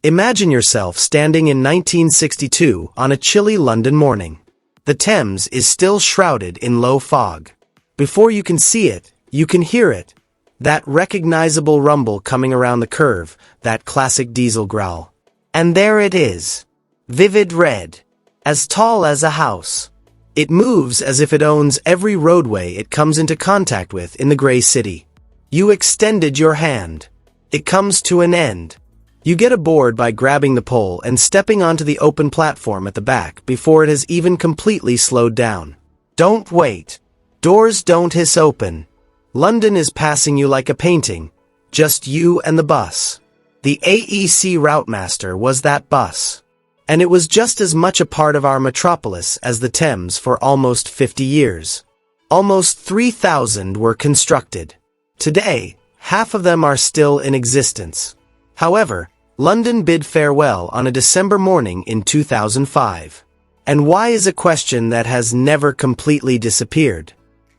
Imagine yourself standing in 1962 on a chilly London morning. The Thames is still shrouded in low fog. Before you can see it, you can hear it. That recognizable rumble coming around the curve, that classic diesel growl. And there it is. Vivid red. As tall as a house. It moves as if it owns every roadway it comes into contact with in the gray city. You extended your hand. It comes to an end. You get aboard by grabbing the pole and stepping onto the open platform at the back before it has even completely slowed down. Don't wait. Doors don't hiss open. London is passing you like a painting. Just you and the bus. The AEC Routemaster was that bus. And it was just as much a part of our metropolis as the Thames for almost 50 years. Almost 3,000 were constructed. Today, half of them are still in existence. However, London bid farewell on a December morning in 2005. And why is a question that has never completely disappeared.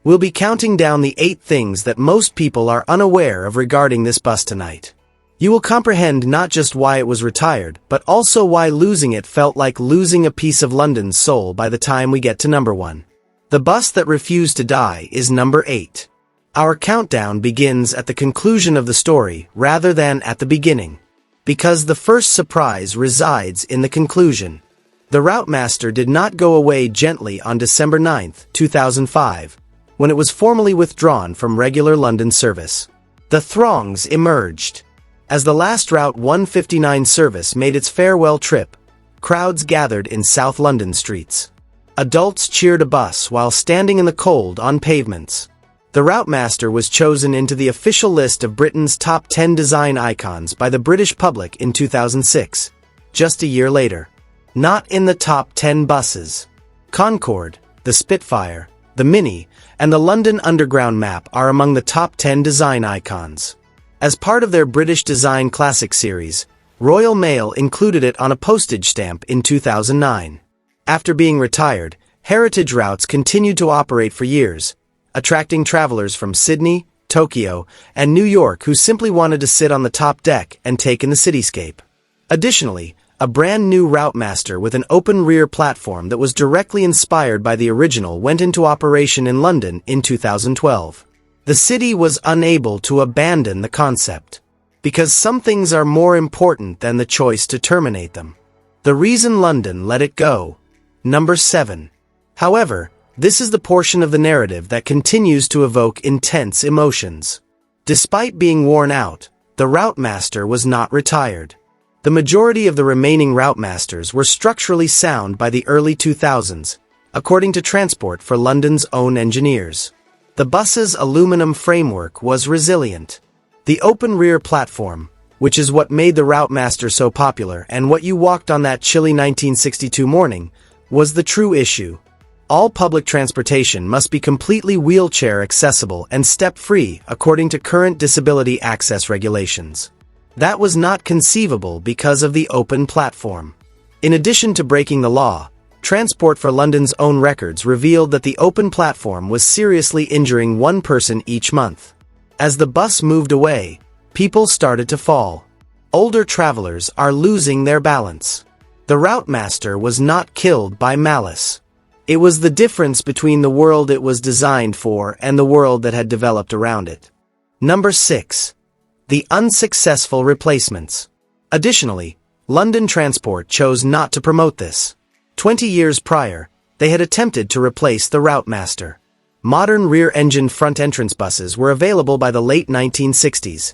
We'll be counting down the 8 things that most people are unaware of regarding this bus tonight. You will comprehend not just why it was retired, but also why losing it felt like losing a piece of London's soul by the time we get to number 1. The bus that refused to die is number 8. Our countdown begins at the conclusion of the story rather than at the beginning. Because the first surprise resides in the conclusion. The Routemaster did not go away gently on December 9, 2005, when it was formally withdrawn from regular London service. The throngs emerged. As the last Route 159 service made its farewell trip, crowds gathered in South London streets. Adults cheered a bus while standing in the cold on pavements. The Routemaster was chosen into the official list of Britain's top 10 design icons by the British public in 2006, just a year later. Not in the top 10 buses. Concorde, the Spitfire, the Mini, and the London Underground map are among the top 10 design icons. As part of their British Design Classic series, Royal Mail included it on a postage stamp in 2009. After being retired, heritage routes continued to operate for years, attracting travelers from Sydney, Tokyo, and New York who simply wanted to sit on the top deck and take in the cityscape. Additionally, a brand new Routemaster with an open rear platform that was directly inspired by the original went into operation in London in 2012. The city was unable to abandon the concept. Because some things are more important than the choice to terminate them. The reason London let it go. Number 7. However, this is the portion of the narrative that continues to evoke intense emotions. Despite being worn out, the Routemaster was not retired. The majority of the remaining Routemasters were structurally sound by the early 2000s, according to Transport for London's own engineers. The bus's aluminum framework was resilient. The open rear platform, which is what made the Routemaster so popular and what you walked on that chilly 1962 morning, was the true issue. All public transportation must be completely wheelchair accessible and step-free according to current disability access regulations. That was not conceivable because of the open platform. In addition to breaking the law, Transport for London's own records revealed that the open platform was seriously injuring one person each month. As the bus moved away, people started to fall. Older travelers are losing their balance. The Routemaster was not killed by malice. It was the difference between the world it was designed for and the world that had developed around it. Number 6. The unsuccessful replacements. Additionally, London Transport chose not to promote this. 20 years prior, they had attempted to replace the Routemaster. Modern rear-engine front entrance buses were available by the late 1960s.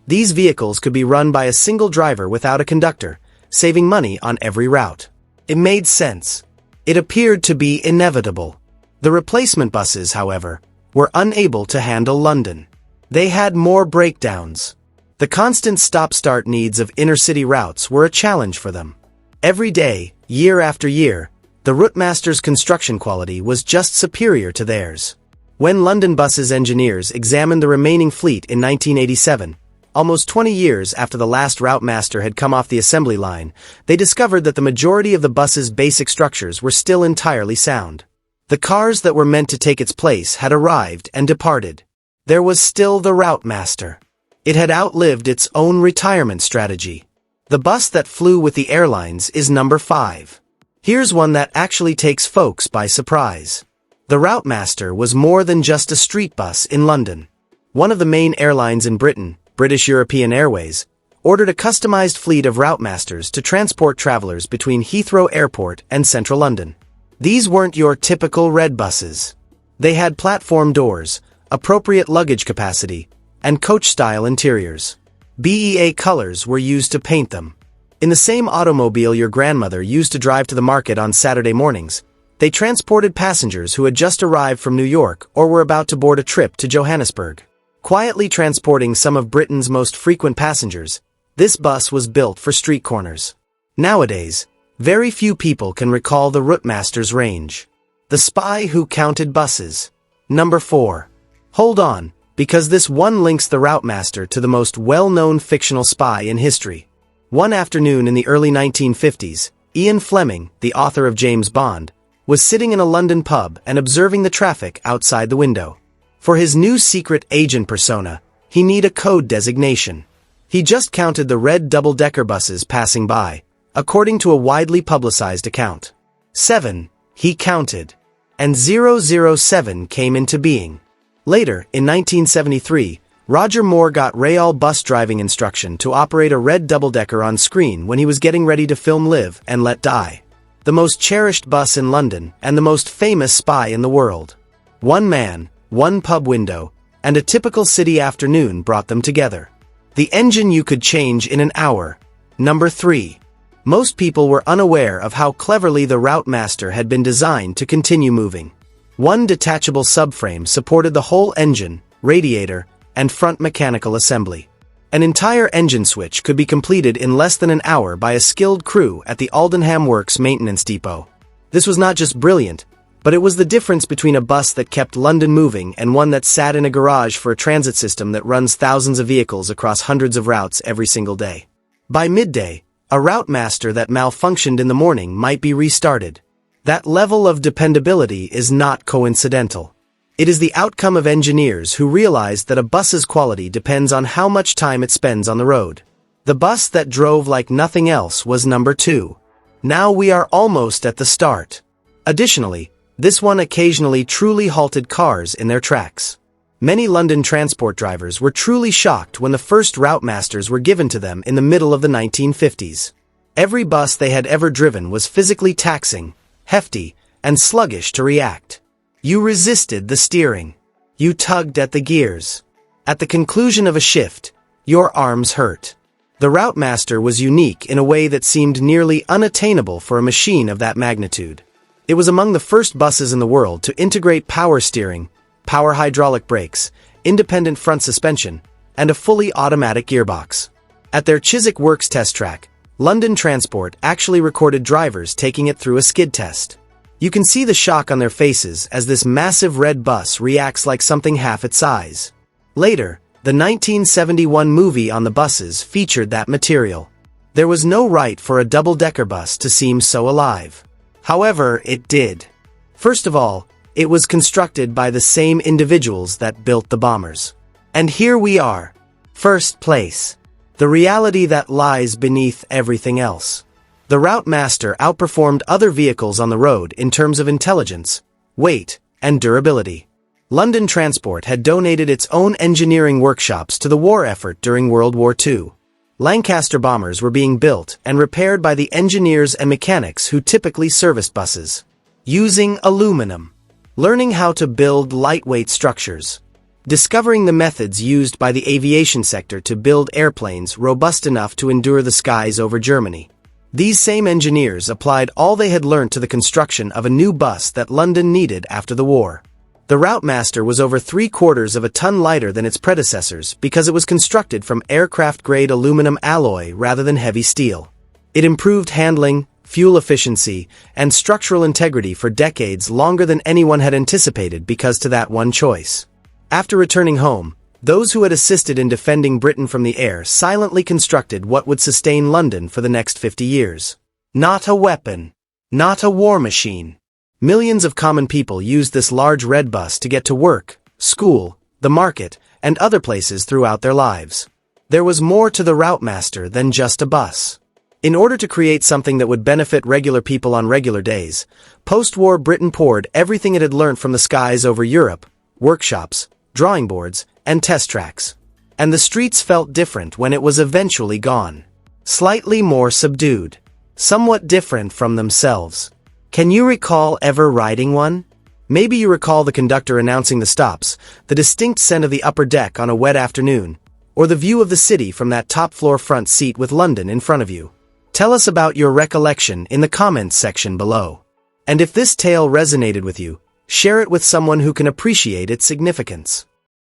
These vehicles could be run by a single driver without a conductor, saving money on every route. It made sense. It appeared to be inevitable. The replacement buses, however, were unable to handle London. They had more breakdowns. The constant stop-start needs of inner-city routes were a challenge for them. Every day, year after year, the Routemaster's construction quality was just superior to theirs. When London Bus's engineers examined the remaining fleet in 1987, almost 20 years after the last Routemaster had come off the assembly line, they discovered that the majority of the bus's basic structures were still entirely sound. The cars that were meant to take its place had arrived and departed. There was still the Routemaster. It had outlived its own retirement strategy. The bus that flew with the airlines is number 5. Here's one that actually takes folks by surprise. The Routemaster was more than just a street bus in London. One of the main airlines in Britain, British European Airways, ordered a customized fleet of Routemasters to transport travelers between Heathrow Airport and central London. These weren't your typical red buses. They had platform doors, appropriate luggage capacity, and coach-style interiors. BEA colors were used to paint them. In the same automobile your grandmother used to drive to the market on Saturday mornings, they transported passengers who had just arrived from New York or were about to board a trip to Johannesburg. Quietly transporting some of Britain's most frequent passengers, this bus was built for street corners. Nowadays, very few people can recall the Routemaster's range. The Spy Who Counted Buses. Number 4. Hold on, because this one links the Routemaster to the most well-known fictional spy in history. One afternoon in the early 1950s, Ian Fleming, the author of James Bond, was sitting in a London pub and observing the traffic outside the window. For his new secret agent persona, he needed a code designation. He just counted the red double-decker buses passing by, according to a widely publicized account. 7, he counted. And 007 came into being. Later, in 1973, Roger Moore got Real bus driving instruction to operate a red double-decker on screen when he was getting ready to film Live and Let Die, the most cherished bus in London and the most famous spy in the world. One man, one pub window, and a typical city afternoon brought them together. The engine you could change in an hour. Number 3. Most people were unaware of how cleverly the Routemaster had been designed to continue moving. One detachable subframe supported the whole engine, radiator, and front mechanical assembly. An entire engine switch could be completed in less than an hour by a skilled crew at the Aldenham Works maintenance depot. This was not just brilliant, but it was the difference between a bus that kept London moving and one that sat in a garage for a transit system that runs thousands of vehicles across hundreds of routes every single day. By midday, a Routemaster that malfunctioned in the morning might be restarted. That level of dependability is not coincidental. It is the outcome of engineers who realized that a bus's quality depends on how much time it spends on the road. The bus that drove like nothing else was number 2. Now we are almost at the start. Additionally, this one occasionally truly halted cars in their tracks. Many London transport drivers were truly shocked when the first Routemasters were given to them in the middle of the 1950s. Every bus they had ever driven was physically taxing, hefty, and sluggish to react. You resisted the steering. You tugged at the gears. At the conclusion of a shift, your arms hurt. The Routemaster was unique in a way that seemed nearly unattainable for a machine of that magnitude. It was among the first buses in the world to integrate power steering, power hydraulic brakes, independent front suspension, and a fully automatic gearbox. At their Chiswick Works test track, London Transport actually recorded drivers taking it through a skid test. You can see the shock on their faces as this massive red bus reacts like something half its size. Later, the 1971 movie on the buses featured that material. There was no right for a double-decker bus to seem so alive. However, it did. First of all, it was constructed by the same individuals that built the bombers. And here we are. First place. The reality that lies beneath everything else. The Routemaster outperformed other vehicles on the road in terms of intelligence, weight, and durability. London Transport had donated its own engineering workshops to the war effort during World War II. Lancaster bombers were being built and repaired by the engineers and mechanics who typically serviced buses. Using aluminum. Learning how to build lightweight structures. Discovering the methods used by the aviation sector to build airplanes robust enough to endure the skies over Germany. These same engineers applied all they had learned to the construction of a new bus that London needed after the war. The Routemaster was over 3/4 of a ton lighter than its predecessors because it was constructed from aircraft-grade aluminum alloy rather than heavy steel. It improved handling, fuel efficiency, and structural integrity for decades longer than anyone had anticipated because to that one choice. After returning home, those who had assisted in defending Britain from the air silently constructed what would sustain London for the next 50 years. Not a weapon. Not a war machine. Millions of common people used this large red bus to get to work, school, the market, and other places throughout their lives. There was more to the Routemaster than just a bus. In order to create something that would benefit regular people on regular days, post-war Britain poured everything it had learnt from the skies over Europe, workshops, drawing boards, and test tracks. And the streets felt different when it was eventually gone. Slightly more subdued. Somewhat different from themselves. Can you recall ever riding one? Maybe you recall the conductor announcing the stops, the distinct scent of the upper deck on a wet afternoon, or the view of the city from that top-floor front seat with London in front of you. Tell us about your recollection in the comments section below. And if this tale resonated with you, share it with someone who can appreciate its significance.